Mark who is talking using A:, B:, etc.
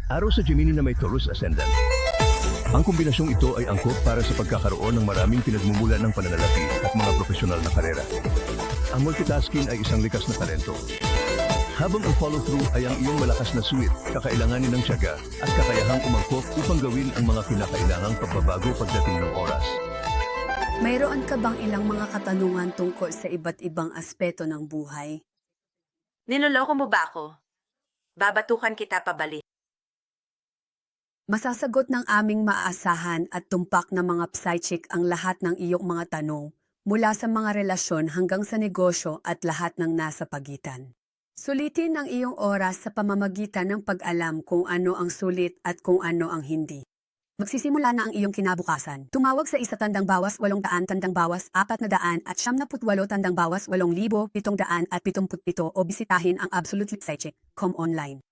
A: Araw sa Gemini na may Taurus Ascendant. Ang kombinasyong ito ay angkop para sa pagkakaroon ng maraming pinagmumula ng pananalapi at mga profesional na karera. Ang multitasking ay isang likas na talento. Habang ang follow-through ay ang iyong malakas na suwit, kakailanganin ng tiyaga at kakayahang umangkop upang gawin ang mga kinakailangang pagbabago pagdating ng oras.
B: Mayroon ka bang ilang mga katanungan tungkol sa iba't ibang aspeto ng buhay?
C: Niloloko mo ba ako? Babatukan kita pabalik.
B: Masasagot ng aming maaasahan at tumpak na mga psychic ang lahat ng iyong mga tanong, mula sa mga relasyon hanggang sa negosyo at lahat ng nasa pagitan. Sulitin ang iyong oras sa pamamagitan ng pag-alam kung ano ang sulit at kung ano ang hindi. Magsisimula na ang iyong kinabukasan. Tumawag sa 1-800-478 at 78-877 o bisitahin ang absolutelypsychic.com online.